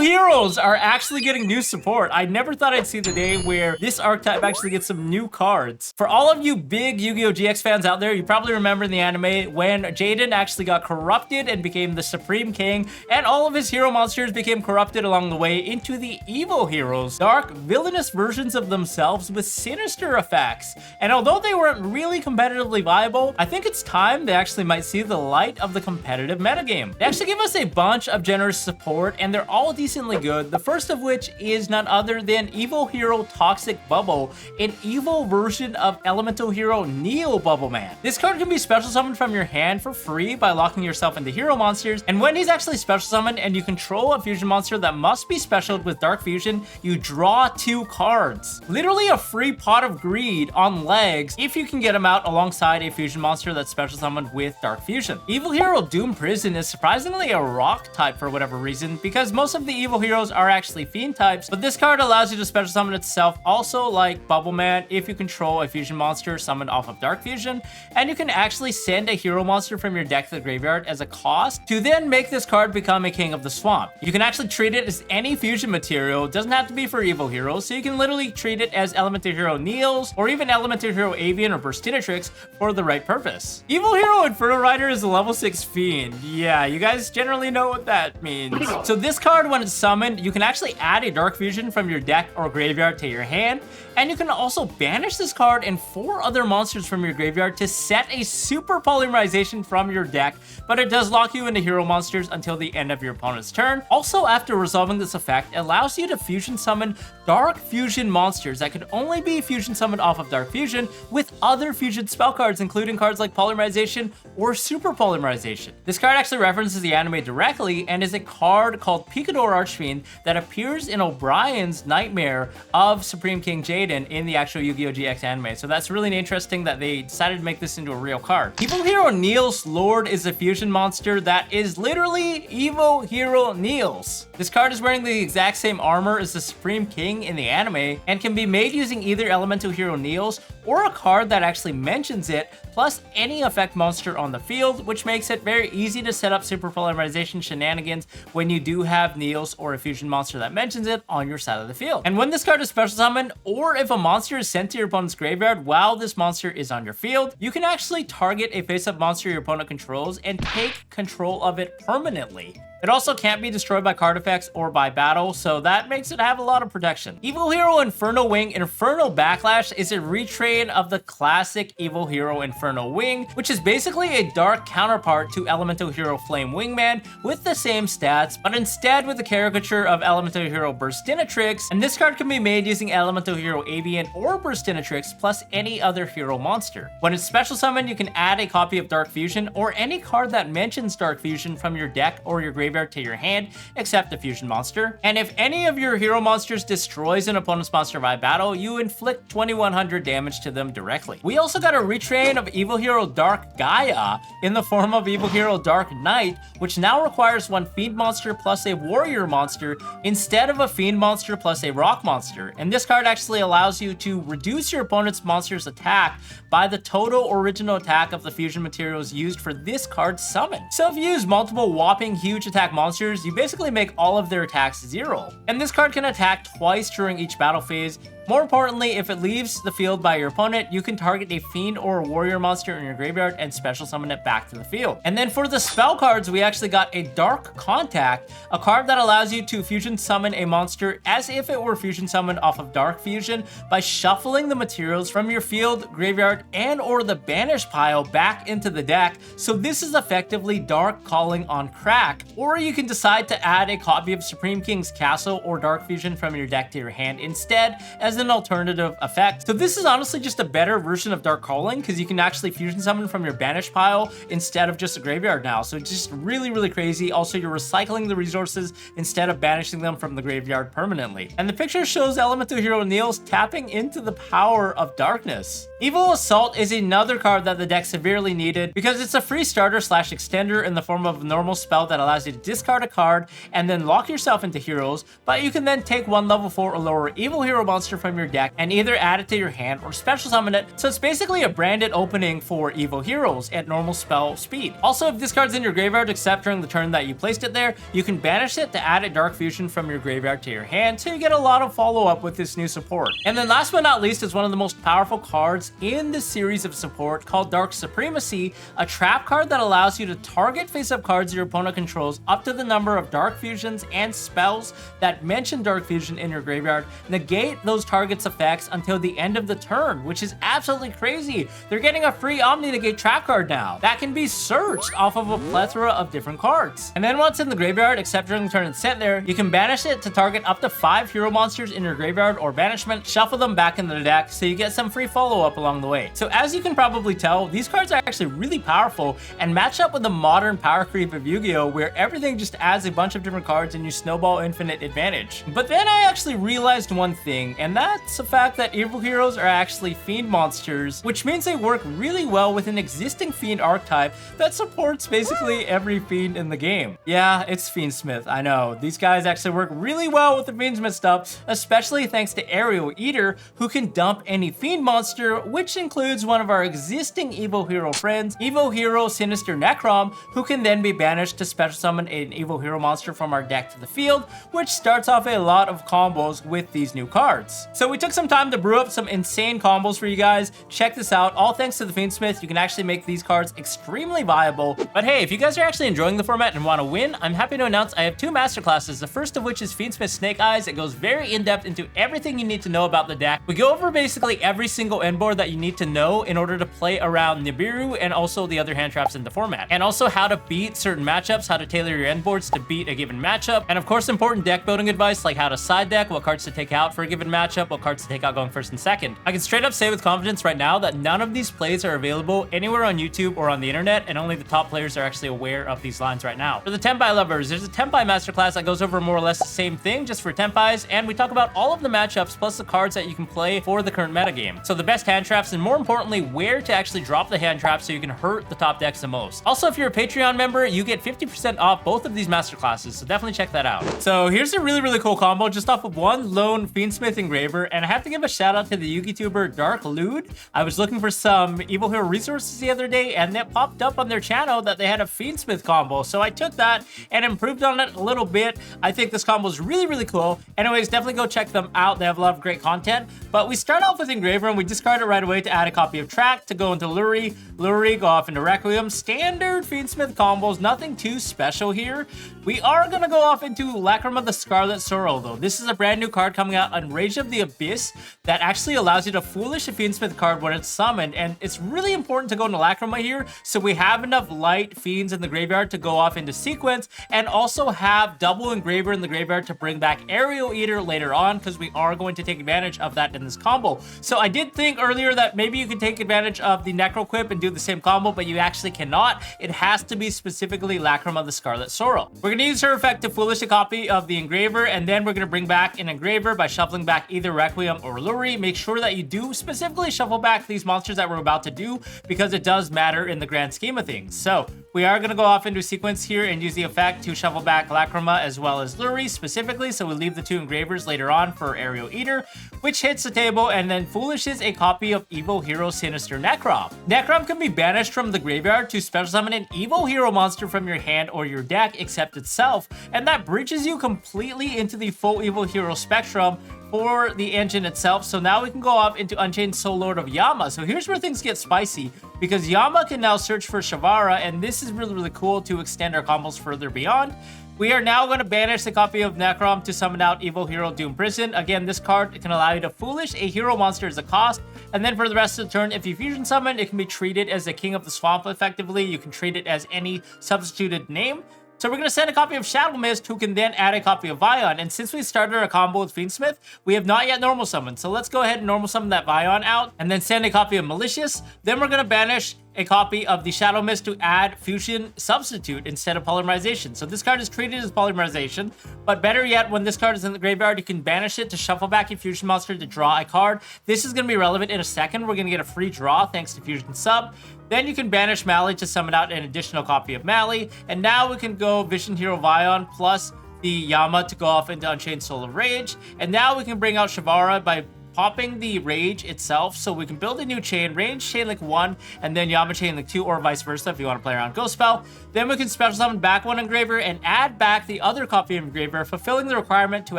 Evil heroes are actually getting new support. I never thought I'd see the day where this archetype actually gets some new cards. For all of you big Yu-Gi-Oh! GX fans out there, you probably remember in the anime when Jaden actually got corrupted and became the Supreme King, and all of his hero monsters became corrupted along the way into the evil heroes, dark, villainous versions of themselves with sinister effects. And although they weren't really competitively viable, I think it's time they actually might see the light of the competitive metagame. They actually give us a bunch of generous support, and they're all decently good. The first of which is none other than Evil Hero Toxic Bubble, an evil version of Elemental Hero Neo Bubble Man. This card can be special summoned from your hand for free by locking yourself into hero monsters, and when he's actually special summoned and you control a fusion monster that must be specialed with Dark Fusion, you draw 2 cards. Literally a free pot of greed on legs if you can get him out alongside a fusion monster that's special summoned with Dark Fusion. Evil Hero Doom Prison is surprisingly a rock type for whatever reason, because most of the evil heroes are actually fiend types, but this card allows you to special summon itself also like Bubble Man if you control a fusion monster summoned off of Dark Fusion, and you can actually send a hero monster from your deck to the graveyard as a cost to then make this card become a King of the Swamp. You can actually treat it as any fusion material. It doesn't have to be for evil heroes, so you can literally treat it as Elemental Hero Niels or even Elemental Hero Avian or Burstinatrix for the right purpose. Evil Hero Inferno Rider is a level 6 fiend. Yeah, you guys generally know what that means. So this card, when it's summoned, you can actually add a Dark Fusion from your deck or graveyard to your hand, and you can also banish this card and 4 other monsters from your graveyard to set a super polymerization from your deck, but it does lock you into hero monsters until the end of your opponent's turn. Also, after resolving this effect, it allows you to fusion summon Dark Fusion monsters that could only be fusion summoned off of Dark Fusion with other fusion spell cards, including cards like Polymerization or Super Polymerization. This card actually references the anime directly and is a card called Picador Archfiend that appears in O'Brien's Nightmare of Supreme King Jaden in the actual Yu-Gi-Oh! GX anime. So that's really interesting that they decided to make this into a real card. Evil Hero Niels Lord is a fusion monster that is literally Evil Hero Niels. This card is wearing the exact same armor as the Supreme King in the anime and can be made using either Elemental Hero Niels or a card that actually mentions it, plus any effect monster on the field, which makes it very easy to set up Super Polymerization shenanigans when you do have Niels or a fusion monster that mentions it on your side of the field. And when this card is special summoned, or if a monster is sent to your opponent's graveyard while this monster is on your field, you can actually target a face-up monster your opponent controls and take control of it permanently. It also can't be destroyed by card effects or by battle, so that makes it have a lot of protection. Evil Hero Inferno Wing Inferno Backlash is a retrain of the classic Evil Hero Inferno Wing, which is basically a dark counterpart to Elemental Hero Flame Wingman with the same stats, but instead with a caricature of Elemental Hero Burstinatrix, and this card can be made using Elemental Hero Avian or Burstinatrix plus any other hero monster. When it's special summoned, you can add a copy of Dark Fusion or any card that mentions Dark Fusion from your deck or your graveyard to your hand, except the fusion monster. And if any of your hero monsters destroys an opponent's monster by battle, you inflict 2100 damage to them directly. We also got a retrain of Evil Hero Dark Gaia in the form of Evil Hero Dark Knight, which now requires 1 fiend monster plus a warrior monster instead of a fiend monster plus a rock monster. And this card actually allows you to reduce your opponent's monster's attack by the total original attack of the fusion materials used for this card's summon. So if you use multiple whopping huge attack monsters, you basically make all of their attacks 0. And this card can attack twice during each battle phase. More importantly, if it leaves the field by your opponent, you can target a fiend or a warrior monster in your graveyard and special summon it back to the field. And then for the spell cards, we actually got a Dark Contact, a card that allows you to fusion summon a monster as if it were fusion summoned off of Dark Fusion by shuffling the materials from your field, graveyard, and or the banish pile back into the deck. So this is effectively Dark Calling on crack. Or you can decide to add a copy of Supreme King's Castle or Dark Fusion from your deck to your hand instead as an alternative effect. So this is honestly just a better version of Dark Calling because you can actually fusion summon from your banish pile instead of just a graveyard now. So it's just really, really crazy. Also, you're recycling the resources instead of banishing them from the graveyard permanently. And the picture shows Elemental Hero Niels tapping into the power of darkness. Evil Assault is another card that the deck severely needed because it's a free starter slash extender in the form of a normal spell that allows you to discard a card and then lock yourself into heroes, but you can then take 1 level 4 or lower evil hero monster from from your deck and either add it to your hand or special summon it. So it's basically a branded opening for evil heroes at normal spell speed. Also, if this card's in your graveyard except during the turn that you placed it there, you can banish it to add a Dark Fusion from your graveyard to your hand, so you get a lot of follow-up with this new support. And then last but not least is one of the most powerful cards in the series of support called Dark Supremacy, a trap card that allows you to target face-up cards your opponent controls up to the number of Dark Fusions and spells that mention Dark Fusion in your graveyard, negate those targets' effects until the end of the turn, which is absolutely crazy. They're getting a free Omni Negate trap card now that can be searched off of a plethora of different cards. And then once in the graveyard, except during the turn it's sent there, you can banish it to target up to 5 hero monsters in your graveyard or banishment, shuffle them back into the deck so you get some free follow-up along the way. So as you can probably tell, these cards are actually really powerful and match up with the modern power creep of Yu-Gi-Oh, where everything just adds a bunch of different cards and you snowball infinite advantage. But then I actually realized one thing, and that's the fact that evil heroes are actually fiend monsters, which means they work really well with an existing fiend archetype that supports basically every fiend in the game. Yeah, it's Fiendsmith, I know. These guys actually work really well with the Fiendsmith stuff, especially thanks to Aerial Eater, who can dump any fiend monster, which includes one of our existing evil hero friends, Evil Hero Sinister Necrom, who can then be banished to special summon an evil hero monster from our deck to the field, which starts off a lot of combos with these new cards. So we took some time to brew up some insane combos for you guys. Check this out. All thanks to the Fiendsmith, you can actually make these cards extremely viable. But hey, if you guys are actually enjoying the format and want to win, I'm happy to announce I have 2 masterclasses, the first of which is Fiendsmith Snake Eyes. It goes very in-depth into everything you need to know about the deck. We go over basically every single end board that you need to know in order to play around Nibiru and also the other hand traps in the format. And also how to beat certain matchups, how to tailor your end boards to beat a given matchup. And of course, important deck building advice like how to side deck, what cards to take out for a given matchup, what cards to take out going first and second. I can straight up say with confidence right now that none of these plays are available anywhere on YouTube or on the internet, and only the top players are actually aware of these lines right now. For the Tenpai lovers, there's a Tenpai masterclass that goes over more or less the same thing, just for Tenpais, and we talk about all of the matchups plus the cards that you can play for the current metagame. So the best hand traps, and more importantly, where to actually drop the hand traps so you can hurt the top decks the most. Also, if you're a Patreon member, you get 50% off both of these masterclasses, so definitely check that out. So here's a really cool combo just off of one lone Fiendsmith engraver, and I have to give a shout out to the YouTuber Dark Lude. I was looking for some evil hero resources the other day, and it popped up on their channel that they had a Fiendsmith combo, so I took that and improved on it a little bit. I think this combo is really cool. Anyways, definitely go check them out. They have a lot of great content. But we start off with Engraver, and we discard it right away to add a copy of Track to go into Luri. Luri, go off into Requiem. Standard Fiendsmith combos, nothing too special here. We are going to go off into Lacrima the Scarlet Sorrow, though. This is a brand new card coming out on Rage of the Abyss that actually allows you to foolish a Fiendsmith card when it's summoned, and it's really important to go into Lacrima here so we have enough light fiends in the graveyard to go off into sequence, and also have double Engraver in the graveyard to bring back Aerial Eater later on, because we are going to take advantage of that in this combo. So I did think earlier that maybe you could take advantage of the Necro Quip and do the same combo, but you actually cannot. It has to be specifically Lacrima the Scarlet Sorrow. We're going to use her effect to foolish a copy of the Engraver, and then we're going to bring back an Engraver by shuffling back either Requiem or Luri. Make sure that you do specifically shuffle back these monsters that we're about to do, because it does matter in the grand scheme of things. So we are going to go off into sequence here and use the effect to shuffle back Lacrima as well as Luri specifically, so we leave the 2 Engravers later on for Aerial Eater, which hits the table and then foolishes a copy of Evil Hero Sinister Necrom. Necrom can be banished from the graveyard to special summon an evil hero monster from your hand or your deck except itself, and that bridges you completely into the full evil hero spectrum for the engine itself. So now we can go off into Unchained Soul Lord of Yama. So here's where things get spicy, because Yama can now search for Shavara, and this is really cool to extend our combos further beyond. We are now going to banish the copy of Necrom to summon out Evil Hero Doom Prison. Again, this card can allow you to foolish a hero monster as a cost, and then for the rest of the turn, if you fusion summon, it can be treated as the King of the Swamp effectively. You can treat it as any substituted name. So we're going to send a copy of Shadow Mist, who can then add a copy of Vion. And since we started our combo with Fiendsmith, we have not yet normal summoned. So let's go ahead and normal summon that Vion out, and then send a copy of Malicious. Then we're going to banish a copy of the Shadow Mist to add Fusion Substitute instead of Polymerization. So this card is treated as Polymerization, but better yet, when this card is in the graveyard, you can banish it to shuffle back a Fusion monster to draw a card. This is going to be relevant in a second. We're going to get a free draw thanks to Fusion Sub. Then you can banish Mali to summon out an additional copy of Mali. And now we can go Vision Hero Vion plus the Yama to go off into Unchained Soul of Rage. And now we can bring out Shavara by popping the Rage itself, so we can build a new chain, Rage Chain Link 1, and then Yama Chain Link 2, or vice versa if you want to play around Ghost Spell. Then we can special summon back one Engraver and add back the other copy of Engraver, fulfilling the requirement to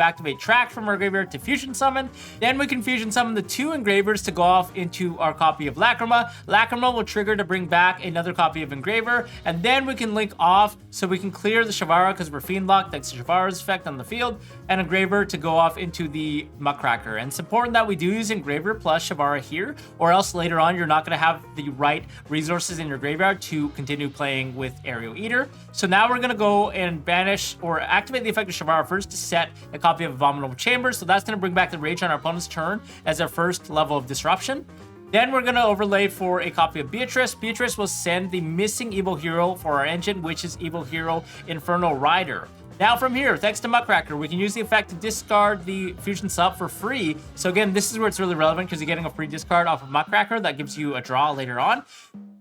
activate Track from our Engraver to fusion summon. Then we can fusion summon the 2 Engravers to go off into our copy of Lacrima. Lacrima will trigger to bring back another copy of Engraver, and then we can link off so we can clear the Shavara because we're Fiend Locked thanks to Shavara's effect on the field, and Engraver to go off into the Muckracker. And it's important that we do use Engraver plus Shavara here, or else later on you're not going to have the right resources in your graveyard to continue playing with Aerial Eater. So now we're going to go and banish or activate the effect of Shavara first to set a copy of Abominable Chamber. So that's going to bring back the Rage on our opponent's turn as our first level of disruption. Then we're going to overlay for a copy of Beatrice. Beatrice will send the missing Evil Hero for our engine, which is Evil Hero Infernal Rider. Now from here, thanks to Muckracker, we can use the effect to discard the Fusion Sub for free. So again, this is where it's really relevant because you're getting a free discard off of Muckracker that gives you a draw later on.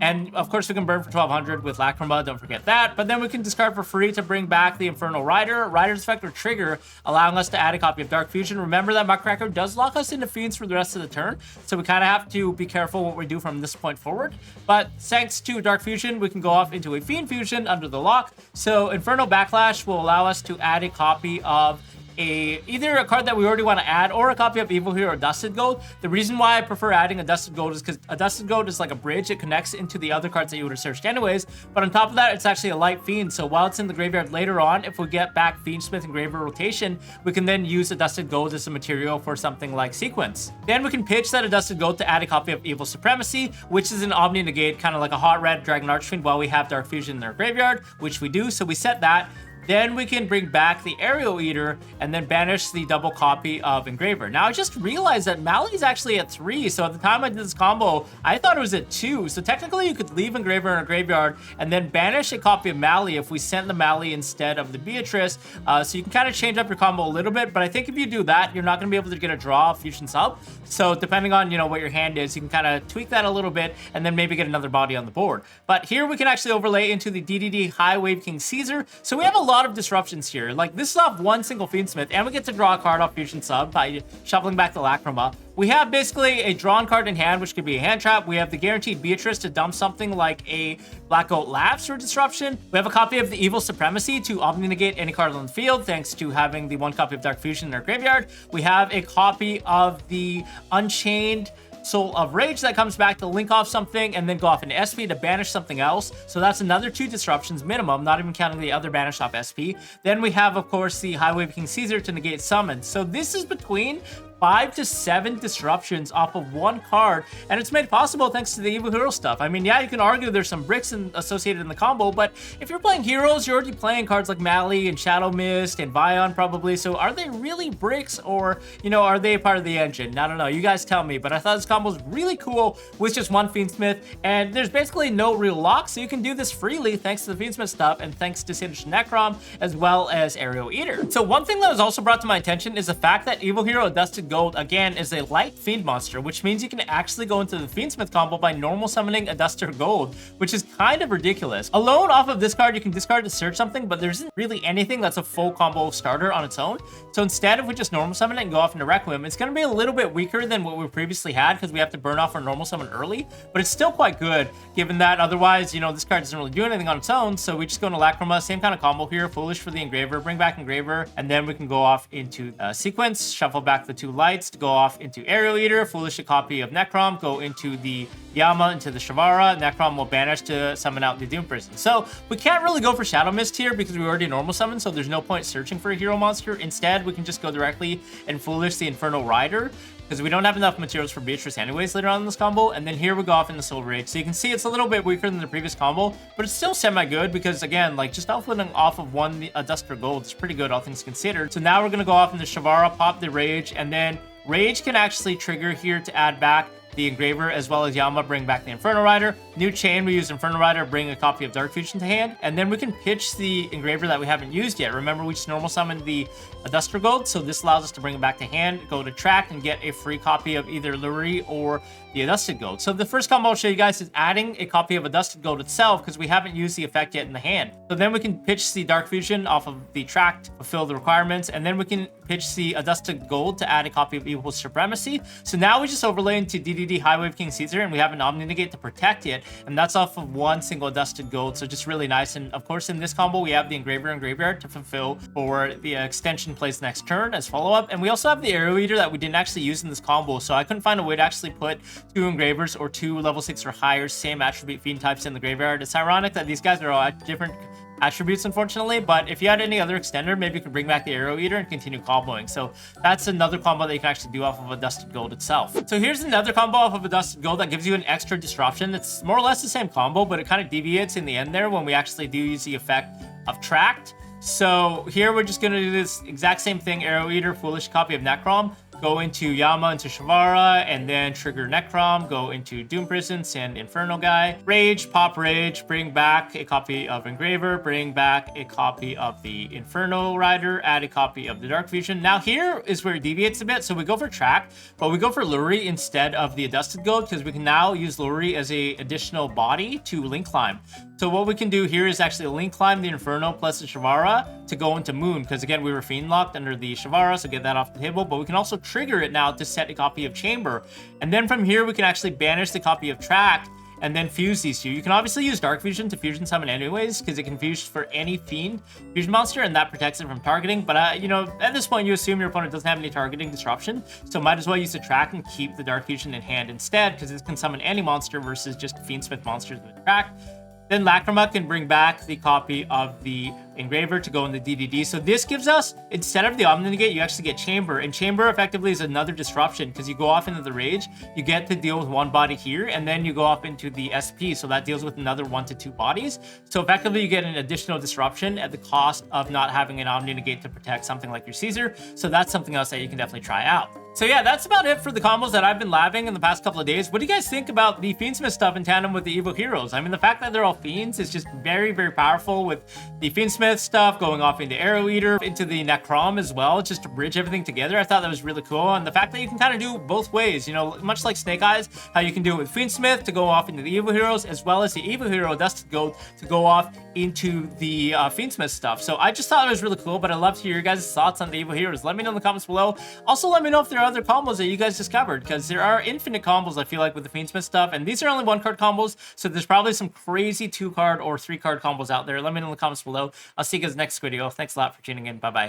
And of course, we can burn for 1200 with Lacrima, don't forget that. But then we can discard for free to bring back the Infernal Rider. Rider's effect or trigger, allowing us to add a copy of Dark Fusion. Remember that Muckracker does lock us into Fiends for the rest of the turn, so we kind of have to be careful what we do from this point forward. But thanks to Dark Fusion, we can go off into a Fiend Fusion under the lock. So Infernal Backlash will allow us to add a copy of either a card that we already want to add or a copy of Evil Hero Dusted Gold. The reason why I prefer adding a Dusted Gold is because a Dusted Gold is like a bridge. It connects into the other cards that you would have searched anyways. But on top of that, it's actually a light Fiend. So while it's in the graveyard later on, if we get back Fiendsmith Engraver rotation, we can then use a Dusted Gold as a material for something like Sequence. Then we can pitch that a Dusted Gold to add a copy of Evil Supremacy, which is an Omni Negate, kind of like a hot red Dragon Archfiend while we have Dark Fusion in our graveyard, which we do. So we set that. Then we can bring back the Aerial Eater and then banish the double copy of Engraver. Now, I just realized that Mally is actually at 3. So at the time I did this combo, I thought it was at 2. So technically you could leave Engraver in a graveyard and then banish a copy of Mally if we sent the Mally instead of the Beatrice. So you can kind of change up your combo a little bit. But I think if you do that, you're not going to be able to get a draw Fusion Sub. So depending on, what your hand is, you can kind of tweak that a little bit and then maybe get another body on the board. But here we can actually overlay into the DDD High Wave King Caesar. So we have a lot of disruptions here. Like, this is off one single Fiendsmith, and we get to draw a card off Fusion Sub by shuffling back the Lacrima. We have basically a drawn card in hand, which could be a hand trap. We have the guaranteed Beatrice to dump something like a Black Goat Lapse for disruption. We have a copy of the Evil Supremacy to Omni Negate any card on the field, thanks to having the one copy of Dark Fusion in our graveyard. We have a copy of the Unchained Soul of Rage that comes back to link off something and then go off into SP to banish something else. So that's another 2 disruptions minimum, not even counting the other banish off SP. Then we have, of course, the High Wave King Caesar to negate summons. So this is between 5 to 7 disruptions off of one card, and it's made possible thanks to the Evil Hero stuff. I mean, yeah, you can argue there's some bricks associated in the combo, but if you're playing heroes, you're already playing cards like Mally and Shadow Mist and Vion probably, so are they really bricks, or, are they a part of the engine? I don't know, you guys tell me, but I thought this combo was really cool with just one Fiendsmith, and there's basically no real lock, so you can do this freely thanks to the Fiendsmith stuff, and thanks to Sinister Necrom, as well as Aerial Eater. So one thing that was also brought to my attention is the fact that Evil Hero Dusted Gold, again, is a light Fiend monster, which means you can actually go into the Fiendsmith combo by normal summoning a Duster Gold, which is kind of ridiculous. Alone off of this card, you can discard to search something, but there isn't really anything that's a full combo starter on its own. So instead, if we just normal summon it and go off into Requiem, it's going to be a little bit weaker than what we previously had because we have to burn off our normal summon early, but it's still quite good, given that otherwise, this card doesn't really do anything on its own. So we just go into Lacrima, same kind of combo here, Foolish for the Engraver, bring back Engraver, and then we can go off into Sequence, shuffle back the 2 lights to go off into Aerial Eater, Foolish a copy of Necrom, go into the Yama, into the Shavara. Necrom will banish to summon out the Doom Prison. So we can't really go for Shadow Mist here because we already normal summon, so there's no point searching for a hero monster. Instead, we can just go directly and Foolish the Infernal Rider, because we don't have enough materials for Beatrice anyways later on in this combo, and then here we go off into Soul Rage. So you can see it's a little bit weaker than the previous combo, but it's still semi-good because, again, like, just outfitting off of one Duster Gold is pretty good, all things considered. So now we're going to go off into Shavara, pop the Rage, and then Rage can actually trigger here to add back the Engraver, as well as Yama, bring back the Inferno Rider. New chain, we use Inferno Rider, bring a copy of Dark Fusion to hand, and then we can pitch the Engraver that we haven't used yet. Remember, we just normal summoned the ADUSTED Gold, so this allows us to bring it back to hand, go to track, and get a free copy of either Lurie or the ADUSTED Gold. So the first combo I'll show you guys is adding a copy of ADUSTED Gold itself, because we haven't used the effect yet in the hand. So then we can pitch the Dark Fusion off of the track to fulfill the requirements, and then we can pitch the ADUSTED Gold to add a copy of Evil Supremacy. So now we just overlay into DDD High Wave King Caesar, and we have an Omni Negate to protect it, and that's off of one single ADUSTED Gold, so just really nice. And of course, in this combo, we have the Engraver and Graveyard to fulfill for the extension plays next turn as follow-up, and we also have the Arrow Eater that we didn't actually use in this combo, so I couldn't find a way to actually put 2 Engravers or 2 level 6 or higher same attribute fiend types in the Graveyard. It's ironic that these guys are all at different attributes, unfortunately, but if you had any other extender, maybe you could bring back the Arrow Eater and continue comboing. So that's another combo that you can actually do off of ADUSTED Gold itself. So here's another combo off of ADUSTED Gold that gives you an extra disruption. It's more or less the same combo, but it kind of deviates in the end there when we actually do use the effect of Tracked. So here we're just going to do this exact same thing. Arrow Eater, foolish copy of Necrom, go into Yama, into Shavara, and then trigger Necrom, go into Doom Prison, send Inferno guy, Rage, pop Rage, bring back a copy of Engraver, bring back a copy of the Inferno Rider, add a copy of the Dark Fusion. Now here is where it deviates a bit, so we go for Track, but we go for Lurie instead of the ADUSTED Gold, because we can now use Lurie as a additional body to link climb. So what we can do here is actually link climb the Inferno plus the Shavara to go into Moon, because again, we were fiend locked under the Shavara, so get that off the table, but we can also trigger it now to set a copy of Chamber. And then from here, we can actually banish the copy of Track and then fuse these two. You can obviously use Dark Fusion to fusion summon anyways, because it can fuse for any fiend fusion monster, and that protects it from targeting. But, you know, at this point, you assume your opponent doesn't have any targeting disruption, so might as well use the Track and keep the Dark Fusion in hand instead, because it can summon any monster versus just Fiendsmith monsters with Track. Then Lacrima can bring back the copy of the Engraver to go in the DDD. So this gives us, instead of the Omni Negate, you actually get Chamber. And Chamber effectively is another disruption, because you go off into the Rage, you get to deal with one body here, and then you go off into the SP. So that deals with another 1 to 2 bodies. So effectively, you get an additional disruption at the cost of not having an Omni Negate to protect something like your Caesar. So that's something else that you can definitely try out. So yeah, that's about it for the combos that I've been labbing in the past couple of days. What do you guys think about the Fiendsmith stuff in tandem with the Evil Heroes? I mean, the fact that they're all fiends is just very, very powerful, with the Fiendsmith stuff going off into Arrow Eater, into the Necrom as well, just to bridge everything together. I thought that was really cool. And the fact that you can kind of do both ways, you know, much like Snake Eyes, how you can do it with Fiendsmith to go off into the Evil Heroes, as well as the Evil Hero ADUSTED Gold to go off into the Fiendsmith stuff. So I just thought it was really cool, but I'd love to hear your guys' thoughts on the Evil Heroes. Let me know in the comments below. Also, let me know if there are other combos that you guys discovered, because there are infinite combos, I feel like, with the Fiendsmith stuff, and these are only 1-card combos, so there's probably some crazy 2-card or 3-card combos out there. Let me know in the comments below. I'll see you guys next video. Thanks a lot for tuning in. Bye-bye.